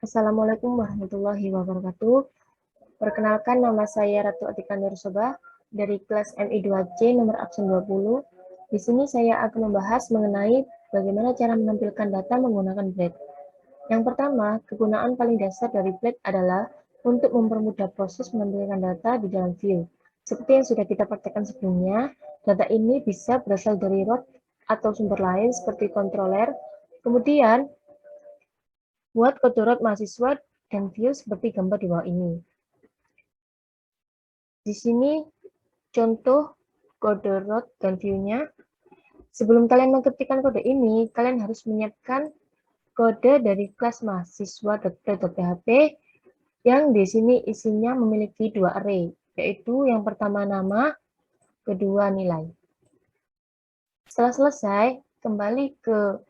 Assalamualaikum warahmatullahi wabarakatuh. Perkenalkan, nama saya Ratu Atika Nursoba dari kelas MI2C nomor absen 20. Di sini saya akan membahas mengenai bagaimana cara menampilkan data menggunakan Blade. Yang pertama, kegunaan paling dasar dari Blade adalah untuk mempermudah proses menampilkan data di dalam view. Seperti yang sudah kita praktekkan sebelumnya, data ini bisa berasal dari root atau sumber lain seperti controller. Kemudian, buat kode root mahasiswa dan view seperti gambar di bawah ini. Di sini contoh kode root dan view-nya. Sebelum kalian mengetikkan kode ini, kalian harus menyiapkan kode dari kelas mahasiswa.play.php yang di sini isinya memiliki dua array, yaitu yang pertama nama, kedua nilai. Setelah selesai, kembali ke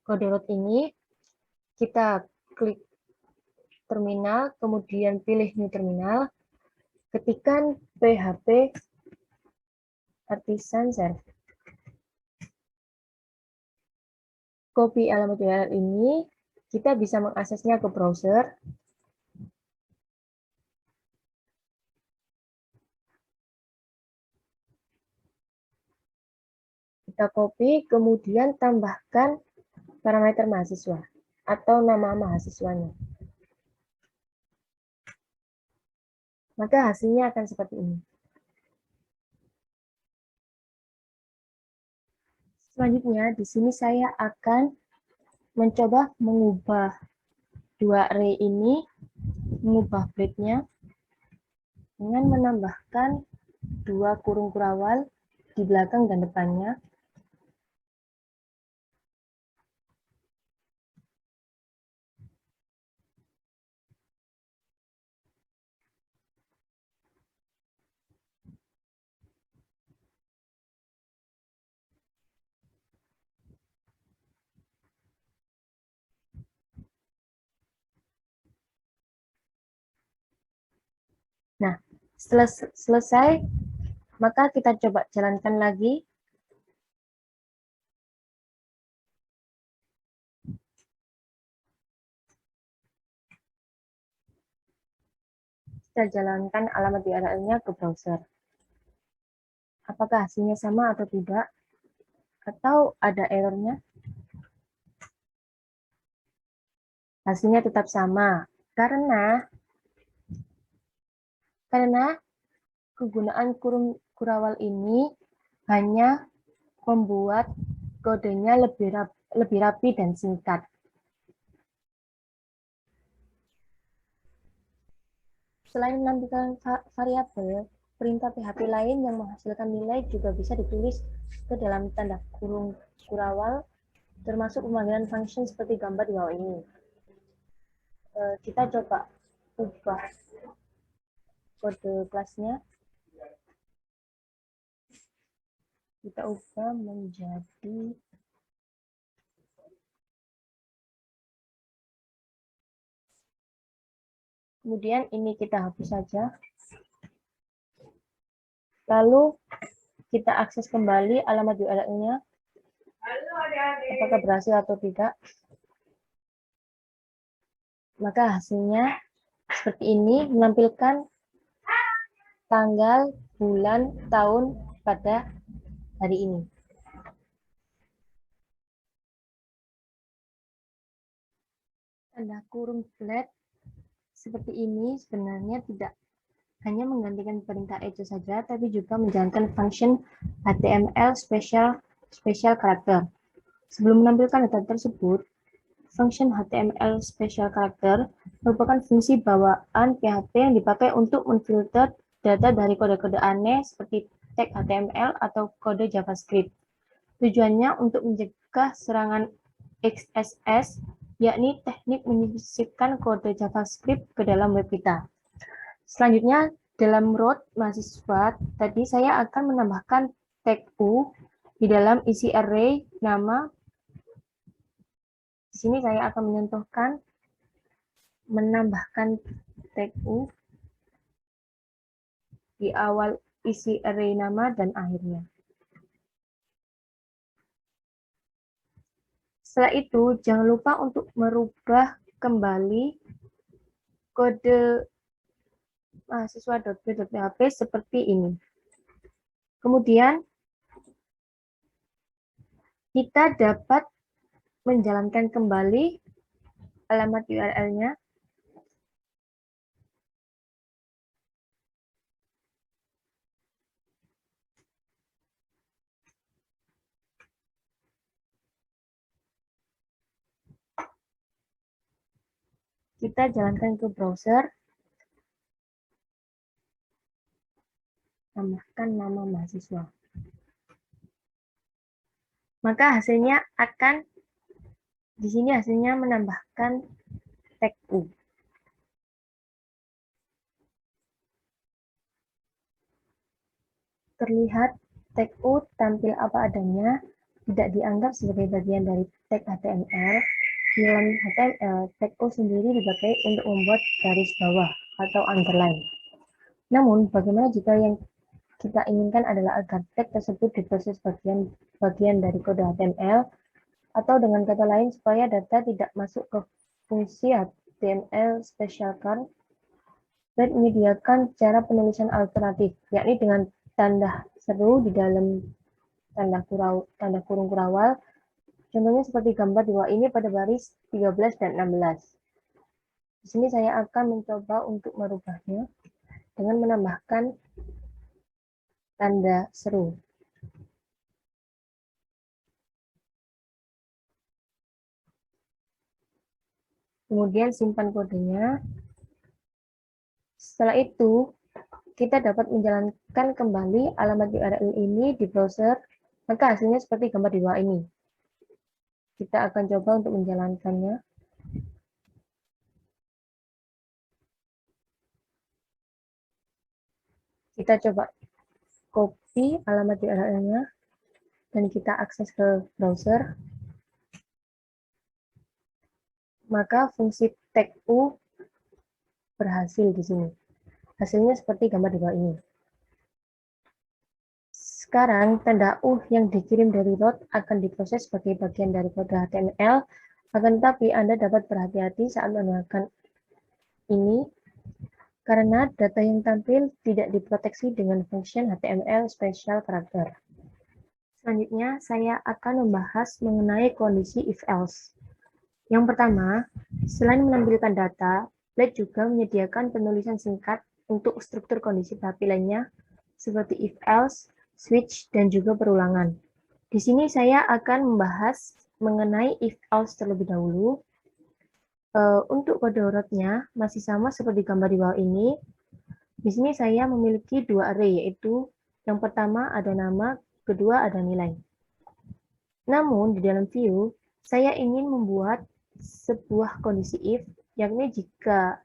kode root ini, kita klik terminal, kemudian pilih new terminal, ketikkan php artisan server. Copy alamat URL ini, kita bisa mengaksesnya ke browser. Kita copy, kemudian tambahkan parameter mahasiswa atau nama mahasiswanya. Maka hasilnya akan seperti ini. Selanjutnya, di sini saya akan mencoba mengubah dua array ini, mengubah Blade-nya dengan menambahkan dua kurung kurawal di belakang dan depannya. Nah, setelah selesai, maka kita coba jalankan lagi. Kita jalankan alamat URL-nya ke browser. Apakah hasilnya sama atau tidak? Atau ada errornya? Hasilnya tetap sama, karena kegunaan kurung kurawal ini hanya membuat kodenya lebih rapi dan singkat. Selain menampilkan variabel, perintah PHP lain yang menghasilkan nilai juga bisa ditulis ke dalam tanda kurung kurawal, termasuk pemanggilan function seperti gambar di bawah ini. Kita coba ubah kode kelasnya. Kita ubah menjadi kemudian ini kita hapus saja. Lalu kita akses kembali alamat URL-nya. Apakah berhasil atau tidak? Maka hasilnya seperti ini, menampilkan tanggal, bulan, tahun pada hari ini. Tanda kurung Blade seperti ini sebenarnya tidak hanya menggantikan perintah echo saja, tapi juga menjalankan function HTML special character. Sebelum menampilkan data tersebut, function HTML special character merupakan fungsi bawaan PHP yang dipakai untuk memfilter data dari kode-kode aneh seperti tag HTML atau kode JavaScript. Tujuannya untuk mencegah serangan XSS, yakni teknik menyisipkan kode JavaScript ke dalam web kita. Selanjutnya, dalam root mahasiswa, tadi saya akan menambahkan tag U di dalam isi array nama. Di sini saya akan menambahkan tag U di awal isi array nama dan akhirnya. Setelah itu, jangan lupa untuk merubah kembali kode mahasiswa.b.php seperti ini. Kemudian kita dapat menjalankan kembali alamat URL-nya. Kita jalankan ke browser. Tambahkan nama mahasiswa. Maka hasilnya akan di sini hasilnya menambahkan tag U. Terlihat tag U tampil apa adanya, tidak dianggap sebagai bagian dari tag HTML. Di dalam HTML, tag U sendiri dipakai untuk membuat garis bawah atau underline. Namun, bagaimana jika yang kita inginkan adalah agar tag tersebut diproses bagian dari kode HTML, atau dengan kata lain supaya data tidak masuk ke fungsi HTML special char. Thread menyediakan cara penulisan alternatif, yakni dengan tanda seru di dalam tanda kurung kurawal. Contohnya seperti gambar di bawah ini pada baris 13 dan 16. Di sini saya akan mencoba untuk merubahnya dengan menambahkan tanda seru. Kemudian simpan kodenya. Setelah itu, kita dapat menjalankan kembali alamat URL ini di browser, maka hasilnya seperti gambar di bawah ini. Kita akan coba untuk menjalankannya. Kita coba copy alamat URL-nya dan kita akses ke browser. Maka fungsi tag U berhasil di sini. Hasilnya seperti gambar di bawah ini. Sekarang tanda U yang dikirim dari root akan diproses sebagai bagian dari kode HTML, akan tetapi Anda dapat berhati-hati saat menggunakan ini karena data yang tampil tidak diproteksi dengan function HTML special character. Selanjutnya, saya akan membahas mengenai kondisi if-else. Yang pertama, selain menampilkan data, Blade juga menyediakan penulisan singkat untuk struktur kondisi PHP lainnya, seperti if-else, switch, dan juga perulangan. Di sini saya akan membahas mengenai if-else terlebih dahulu. Untuk kode root-nya masih sama seperti gambar di bawah ini. Di sini saya memiliki dua array, yaitu yang pertama ada nama, kedua ada nilai. Namun, di dalam view, saya ingin membuat sebuah kondisi if, yakni jika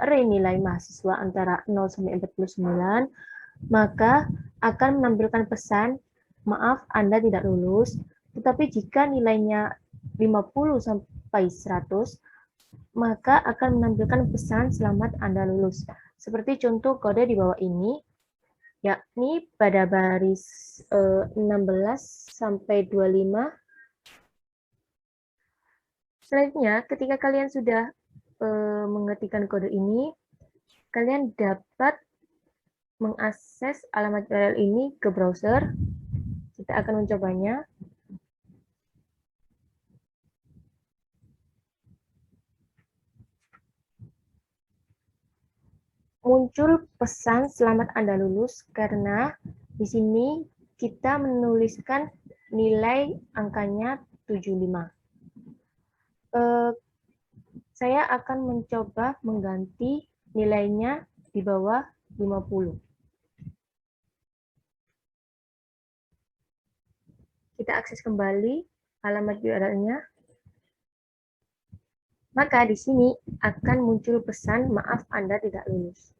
array nilai mahasiswa antara 0 sampai 49, maka akan menampilkan pesan, maaf Anda tidak lulus, tetapi jika nilainya 50 sampai 100, maka akan menampilkan pesan selamat Anda lulus. Seperti contoh kode di bawah ini, yakni pada baris 16 sampai 25. Selanjutnya, ketika kalian sudah mengetikkan kode ini, kalian dapat mengakses alamat URL ini ke browser. Kita akan mencobanya. Muncul pesan selamat Anda lulus karena di sini kita menuliskan nilai angkanya 75. Saya akan mencoba mengganti nilainya di bawah 50. Kita akses kembali alamat URL-nya. Maka di sini akan muncul pesan, maaf Anda tidak lulus.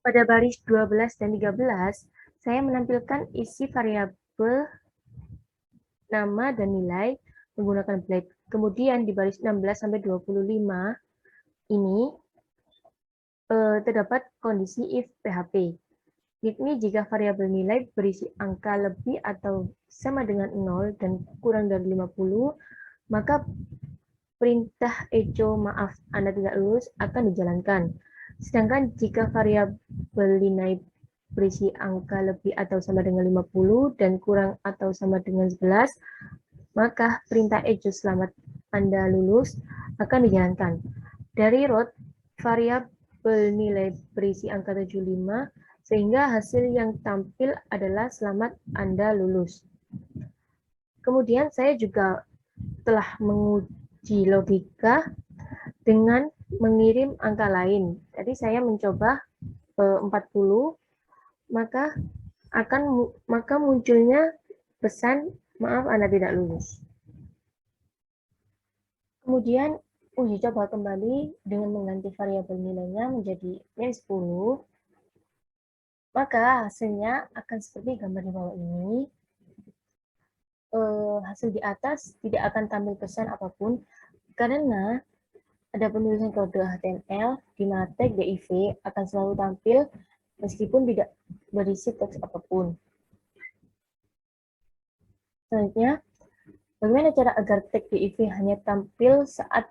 Pada baris 12 dan 13, saya menampilkan isi variabel nama dan nilai menggunakan Blade. Kemudian di baris 16 sampai 25 ini terdapat kondisi if PHP. Yakni jika variabel nilai berisi angka lebih atau sama dengan 0 dan kurang dari 50, maka perintah echo maaf Anda tidak lulus akan dijalankan. Sedangkan jika variabel nilai berisi angka lebih atau sama dengan 50 dan kurang atau sama dengan 11, maka perintah echo selamat Anda lulus akan dijalankan. Dari root, variabel nilai berisi angka 75, sehingga hasil yang tampil adalah selamat Anda lulus. Kemudian saya juga telah menguji logika dengan mengirim angka lain. Tadi saya mencoba 40, maka munculnya pesan maaf Anda tidak lulus. Kemudian uji coba kembali dengan mengganti variabel nilainya menjadi min 10, maka hasilnya akan seperti gambar di bawah ini. Hasil di atas tidak akan tampil pesan apapun karena ada penulisan kode HTML di mana tag div akan selalu tampil meskipun tidak berisi teks apapun. Selanjutnya, bagaimana cara agar tag div hanya tampil saat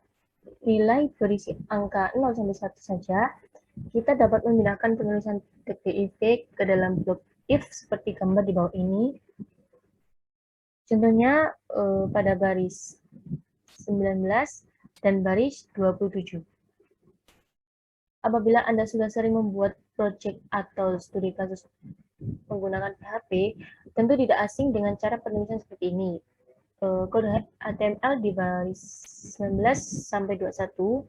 nilai berisi angka 0 sampai 1 saja? Kita dapat memindahkan penulisan tag div ke dalam blok if seperti gambar di bawah ini. Contohnya pada baris 19 dan baris 27. Apabila Anda sudah sering membuat project atau studi kasus menggunakan PHP, tentu tidak asing dengan cara penulisan seperti ini. Kode HTML di baris 19 sampai 21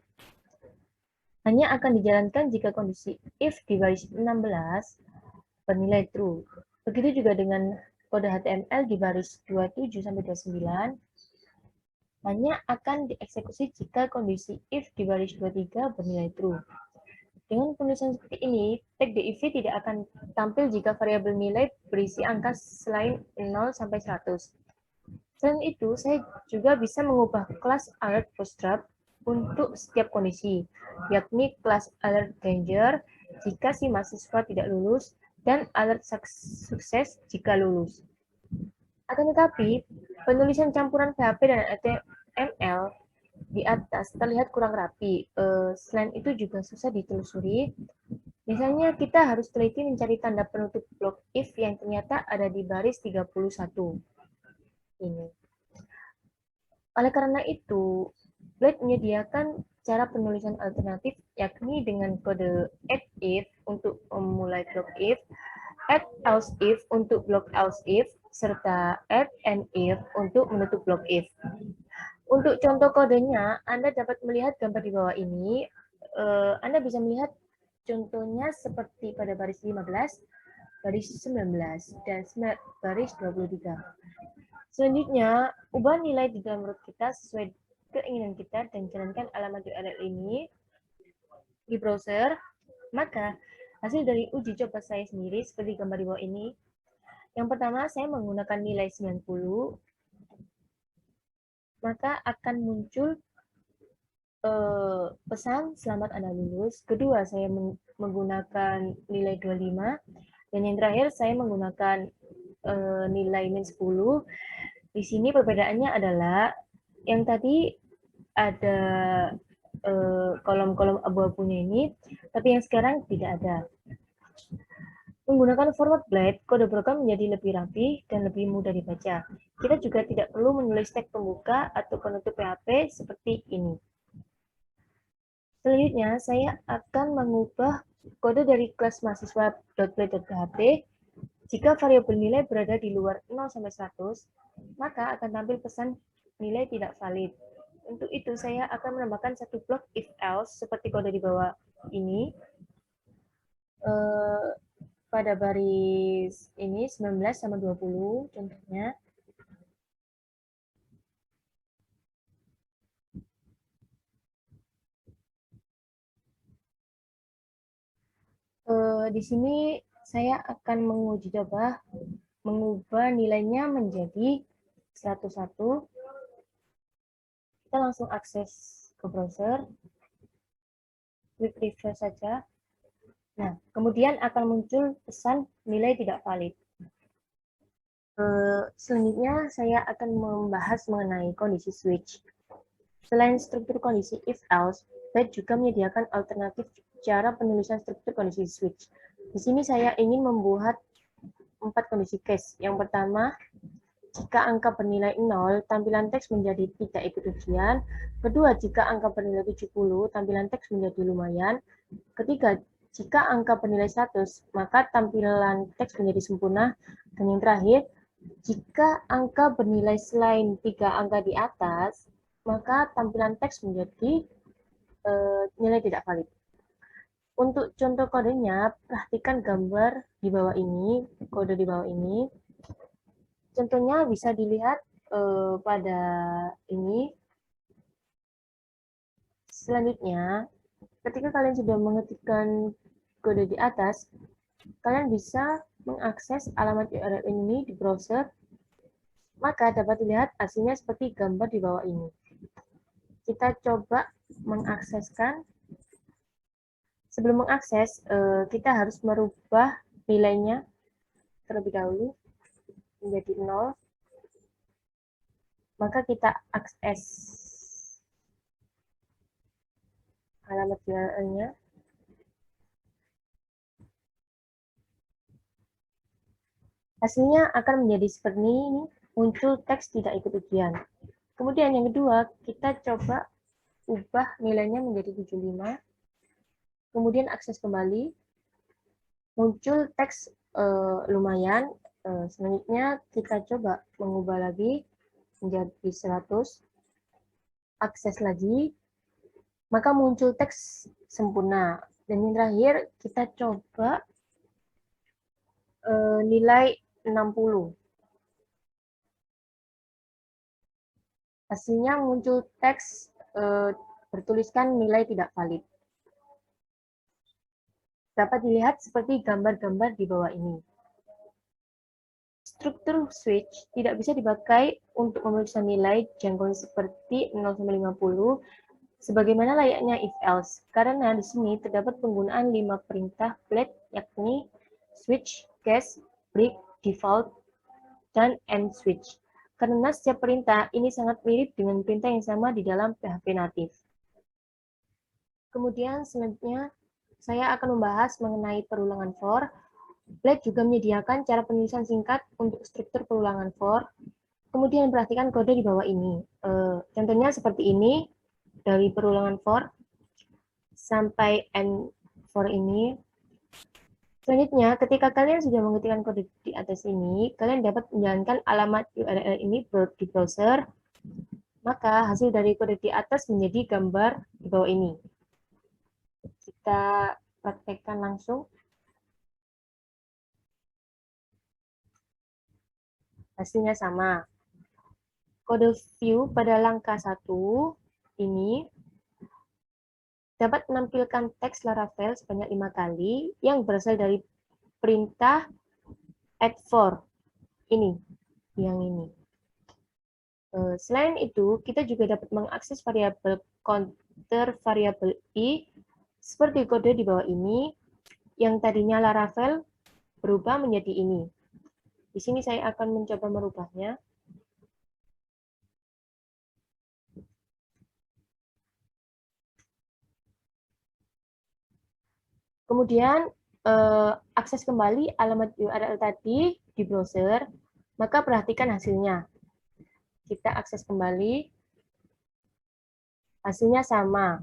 hanya akan dijalankan jika kondisi if di baris 16 bernilai true. Begitu juga dengan kode HTML di baris 27 sampai 29 hanya akan dieksekusi jika kondisi if di baris 23 bernilai true. Dengan penulisan seperti ini, tag div tidak akan tampil jika variabel nilai berisi angka selain 0 sampai 100. Selain itu, saya juga bisa mengubah kelas alert bootstrap untuk setiap kondisi, yakni kelas alert danger jika si mahasiswa tidak lulus dan alert sukses jika lulus. Akan tetapi, penulisan campuran PHP dan HTML di atas terlihat kurang rapi. Selain itu juga susah ditelusuri. Misalnya kita harus teliti mencari tanda penutup blok if yang ternyata ada di baris 31. Ini. Oleh karena itu, Blade menyediakan cara penulisan alternatif yakni dengan kode add if untuk memulai blok if, add else if untuk blok else if, serta add and if untuk menutup blok if. Untuk contoh kodenya, Anda dapat melihat gambar di bawah ini. Anda bisa melihat contohnya seperti pada baris 15, baris 19, dan baris 23. Selanjutnya, ubah nilai di dalam root kita sesuai keinginan kita dan jalankan alamat URL ini di browser. Maka, hasil dari uji coba saya sendiri seperti gambar di bawah ini. Yang pertama, saya menggunakan nilai 90, maka akan muncul pesan selamat Anda lulus. Kedua, saya menggunakan nilai 25. Dan yang terakhir, saya menggunakan nilai min 10. Di sini perbedaannya adalah yang tadi ada kolom-kolom abu-abunya ini, tapi yang sekarang tidak ada. Menggunakan format Blade, kode program menjadi lebih rapi dan lebih mudah dibaca. Kita juga tidak perlu menulis tag pembuka atau penutup PHP seperti ini. Selanjutnya, saya akan mengubah kode dari kelas mahasiswa.blade.php. Jika variabel nilai berada di luar 0 sampai 100, maka akan tampil pesan nilai tidak valid. Untuk itu, saya akan menambahkan satu blok if else seperti kode di bawah ini. Pada baris ini 19 sama 20 contohnya. Di sini saya akan menguji coba mengubah nilainya menjadi 101. Kita langsung akses ke browser, klik refresh saja. Nah, kemudian akan muncul pesan nilai tidak valid. Selanjutnya saya akan membahas mengenai kondisi switch. Selain struktur kondisi if-else, Byte juga menyediakan alternatif cara penulisan struktur kondisi switch. Di sini saya ingin membuat 4 kondisi case. Yang pertama, jika angka bernilai 0, tampilan teks menjadi tidak ikut ujian. Kedua, jika angka bernilai 70, tampilan teks menjadi lumayan. Ketiga, jika angka bernilai 100, maka tampilan teks menjadi sempurna. Dan yang terakhir, jika angka bernilai selain 3 angka di atas, maka tampilan teks menjadi nilai tidak valid. Untuk contoh kodenya, perhatikan gambar di bawah ini, kode di bawah ini. Contohnya bisa dilihat pada ini. Selanjutnya, ketika kalian sudah mengetikkan kode di atas, kalian bisa mengakses alamat URL ini di browser, maka dapat dilihat hasilnya seperti gambar di bawah ini. Kita coba mengakseskan. Sebelum mengakses, kita harus merubah nilainya terlebih dahulu menjadi 0. Maka kita akses alamat URL-nya. Hasilnya akan menjadi seperti ini, muncul teks tidak ikut ujian. Kemudian yang kedua, kita coba ubah nilainya menjadi 75. Kemudian akses kembali, muncul teks lumayan. Selanjutnya kita coba mengubah lagi menjadi 100. Akses lagi, maka muncul teks sempurna. Dan yang terakhir, kita coba nilai 60. Hasilnya muncul teks bertuliskan nilai tidak valid. Dapat dilihat seperti gambar-gambar di bawah ini. Struktur switch tidak bisa dipakai untuk memeriksa nilai jangkauan seperti 0-50 sebagaimana layaknya if-else, karena di sini terdapat penggunaan 5 perintah flat, yakni switch, case, break, default, dan end switch. Karena setiap perintah ini sangat mirip dengan perintah yang sama di dalam PHP natif. Kemudian selanjutnya saya akan membahas mengenai perulangan for. Blade juga menyediakan cara penulisan singkat untuk struktur perulangan for. Kemudian perhatikan kode di bawah ini. Contohnya seperti ini, dari perulangan for sampai end for ini. Selanjutnya, ketika kalian sudah mengetikkan kode di atas ini, kalian dapat menjalankan alamat URL ini di browser, maka hasil dari kode di atas menjadi gambar di bawah ini. Kita praktekkan langsung. Hasilnya sama. Kode view pada langkah 1 ini dapat menampilkan teks Laravel sebanyak 5 kali yang berasal dari perintah add for ini, yang ini. Selain itu, kita juga dapat mengakses variabel counter variabel i seperti kode di bawah ini yang tadinya Laravel berubah menjadi ini. Di sini saya akan mencoba merubahnya. Kemudian akses kembali alamat URL tadi di browser, maka perhatikan hasilnya. Kita akses kembali, hasilnya sama.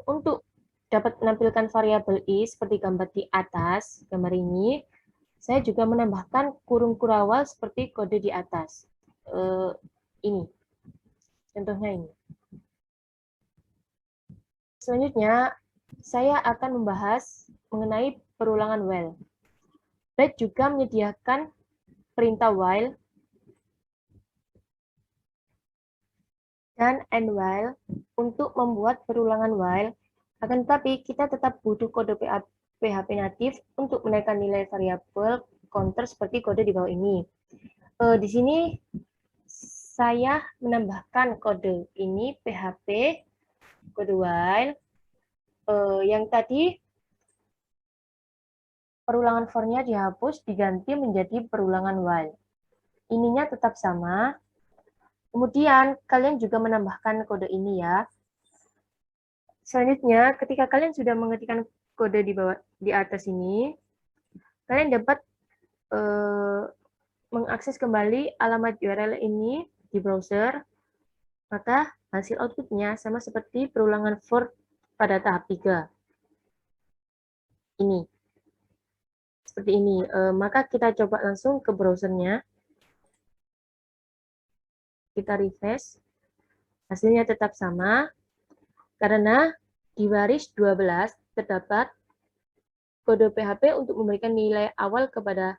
Untuk dapat menampilkan variabel i seperti gambar di atas, gambar ini, saya juga menambahkan kurung kurawal seperti kode di atas. Ini, contohnya ini. Selanjutnya, saya akan membahas mengenai perulangan while. Byte juga menyediakan perintah while dan end while untuk membuat perulangan while, akan tetapi kita tetap butuh kode PHP natif untuk menaikkan nilai variabel counter seperti kode di bawah ini. Di sini saya menambahkan kode ini PHP, kode while, yang tadi perulangan for-nya dihapus diganti menjadi perulangan while. Ininya tetap sama. Kemudian kalian juga menambahkan kode ini ya. Selanjutnya, ketika kalian sudah mengetikkan kode di atas ini, kalian dapat mengakses kembali alamat URL ini di browser, maka hasil outputnya sama seperti perulangan for pada tahap 3. Ini. Seperti ini. Maka kita coba langsung ke browsernya. Kita refresh. Hasilnya tetap sama, karena di baris 12 terdapat kode PHP untuk memberikan nilai awal kepada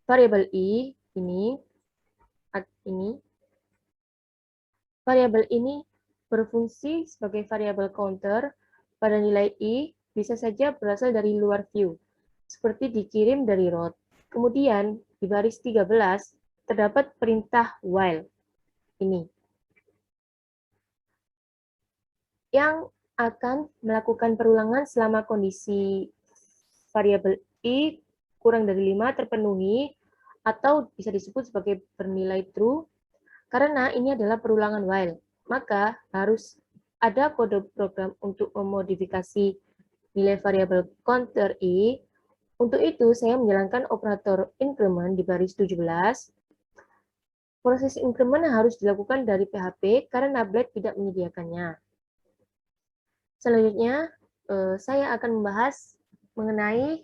variabel i ini. Variabel ini berfungsi sebagai variabel counter pada nilai i, bisa saja berasal dari luar view, seperti dikirim dari root. Kemudian di baris 13 terdapat perintah while ini, yang akan melakukan perulangan selama kondisi variabel i kurang dari 5 terpenuhi, atau bisa disebut sebagai bernilai true, karena ini adalah perulangan while. Maka harus ada kode program untuk memodifikasi nilai variabel counter i. Untuk itu, saya menjalankan operator increment di baris 17. Proses increment harus dilakukan dari PHP karena Blade tidak menyediakannya. Selanjutnya, saya akan membahas mengenai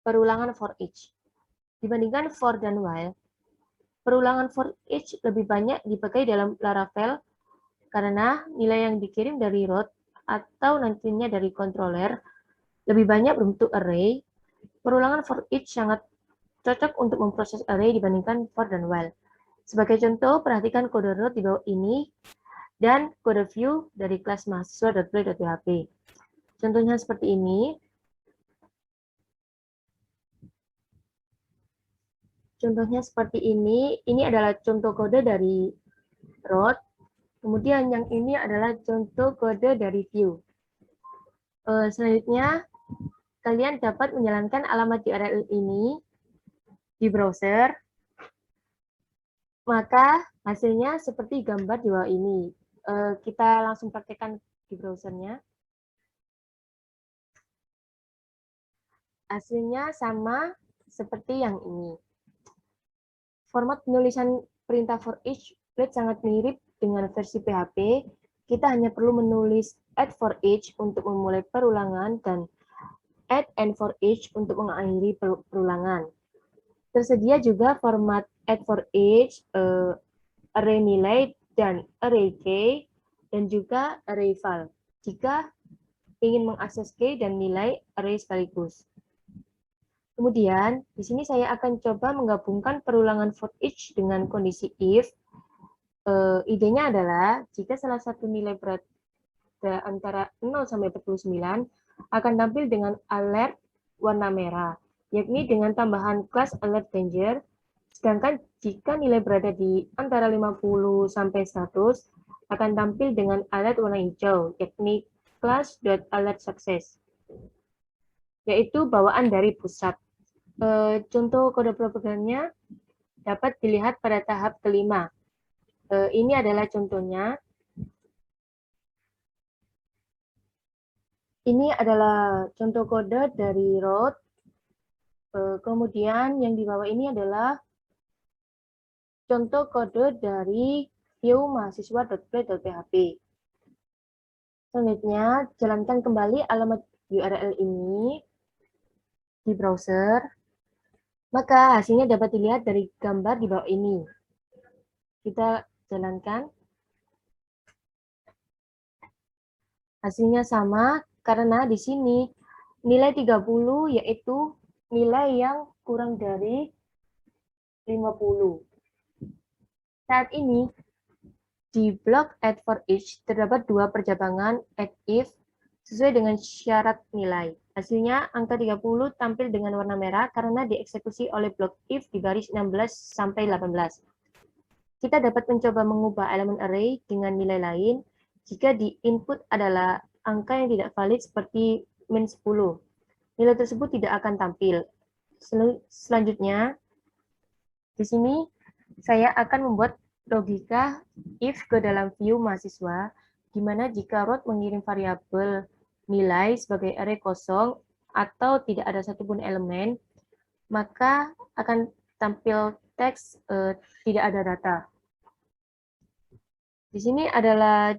perulangan for each. Dibandingkan for dan while, perulangan for each lebih banyak dipakai dalam Laravel karena nilai yang dikirim dari root atau nantinya dari controller lebih banyak berbentuk array. Perulangan for each sangat cocok untuk memproses array dibandingkan for dan while. Sebagai contoh, perhatikan kode root di bawah ini dan kode view dari kelas mahasiswa.play.php. Contohnya seperti ini. Contohnya seperti ini. Ini adalah contoh kode dari root. Kemudian yang ini adalah contoh kode dari view. Selanjutnya, kalian dapat menjalankan alamat URL ini di browser. Maka hasilnya seperti gambar di bawah ini. Kita langsung praktekkan di browsernya. Hasilnya sama seperti yang ini. Format penulisan perintah for each Blade sangat mirip dengan versi PHP. Kita hanya perlu menulis add for each untuk memulai perulangan dan add end for each untuk mengakhiri perulangan. Tersedia juga format add for each, array nilai, dan array key, dan juga array file. Jika ingin mengakses key dan nilai array sekaligus. Kemudian, di sini saya akan coba menggabungkan perulangan for each dengan kondisi if. Idenya adalah, jika salah satu nilai berada antara 0 sampai 49, akan tampil dengan alert warna merah, yakni dengan tambahan kelas alert danger. Sedangkan jika nilai berada di antara 50 sampai 100, akan tampil dengan alert warna hijau, yakni kelas alert success, yaitu bawaan dari pusat. Contoh kode programnya dapat dilihat pada tahap kelima. Ini adalah contohnya. Ini adalah contoh kode dari root. Kemudian yang di bawah ini adalah contoh kode dari view mahasiswa.play.php. Selanjutnya, jalankan kembali alamat URL ini di browser. Maka hasilnya dapat dilihat dari gambar di bawah ini. Kita jalankan. Hasilnya sama karena di sini nilai 30 yaitu nilai yang kurang dari 50. Saat ini di blok add for each terdapat dua percabangan add if sesuai dengan syarat nilai. Hasilnya angka 30 tampil dengan warna merah karena dieksekusi oleh blok if di baris 16 sampai 18. Kita dapat mencoba mengubah elemen array dengan nilai lain jika di input adalah angka yang tidak valid seperti min 10. Nilai tersebut tidak akan tampil. Selanjutnya, di sini saya akan membuat logika if ke dalam view mahasiswa, di mana jika root mengirim variabel nilai sebagai array kosong atau tidak ada satupun elemen, maka akan tampil teks tidak ada data. Di sini adalah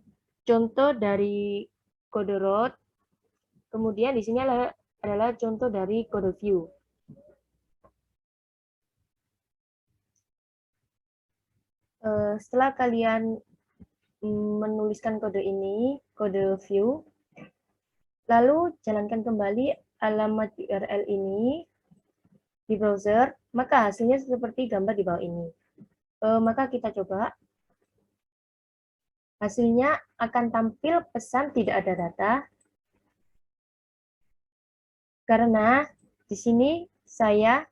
contoh dari kode root, kemudian di sini adalah contoh dari kode view. Setelah kalian menuliskan kode ini, kode view, lalu jalankan kembali alamat URL ini di browser, maka hasilnya seperti gambar di bawah ini. Maka kita coba. Hasilnya akan tampil pesan tidak ada data, karena di sini saya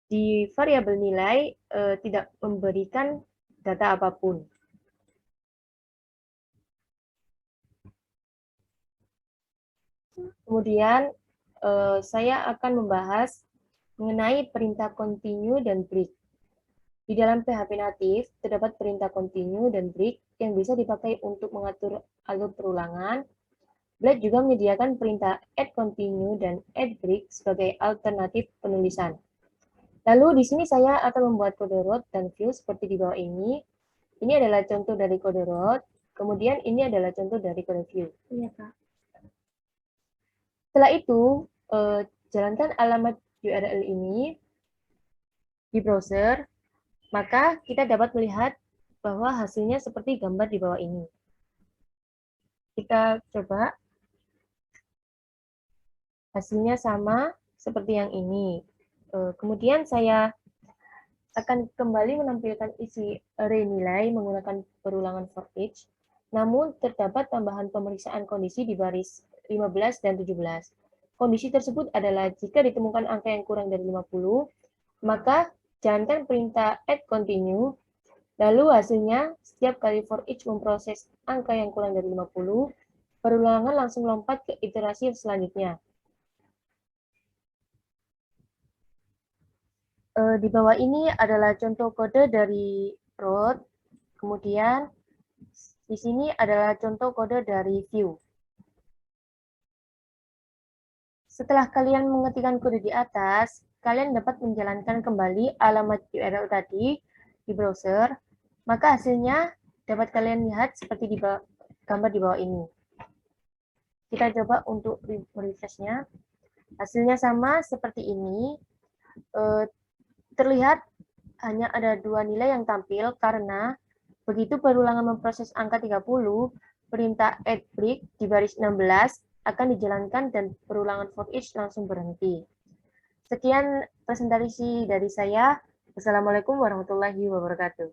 di variabel nilai tidak memberikan data apapun. Kemudian saya akan membahas mengenai perintah continue dan break. Di dalam PHP natif, terdapat perintah continue dan break yang bisa dipakai untuk mengatur alur perulangan. Blade juga menyediakan perintah add continue dan add break sebagai alternatif penulisan. Lalu di sini saya akan membuat kode root dan view seperti di bawah ini. Ini adalah contoh dari kode root, kemudian ini adalah contoh dari kode view. Iya, Kak. Setelah itu, jalankan alamat URL ini di browser, maka kita dapat melihat bahwa hasilnya seperti gambar di bawah ini. Kita coba. Hasilnya sama seperti yang ini. Kemudian saya akan kembali menampilkan isi array nilai menggunakan perulangan for each, namun terdapat tambahan pemeriksaan kondisi di baris 15 dan 17. Kondisi tersebut adalah jika ditemukan angka yang kurang dari 50, maka jalankan perintah add continue, lalu hasilnya setiap kali for each memproses angka yang kurang dari 50, perulangan langsung lompat ke iterasi selanjutnya. Di bawah ini adalah contoh kode dari root, kemudian di sini adalah contoh kode dari view. Setelah kalian mengetikkan kode di atas, kalian dapat menjalankan kembali alamat URL tadi di browser, maka hasilnya dapat kalian lihat seperti di gambar di bawah ini. Kita coba untuk refresh-nya. Hasilnya sama seperti ini. Terlihat hanya ada dua nilai yang tampil karena begitu perulangan memproses angka 30, perintah add break di baris 16 akan dijalankan dan perulangan for each langsung berhenti. Sekian presentasi dari saya. Wassalamualaikum warahmatullahi wabarakatuh.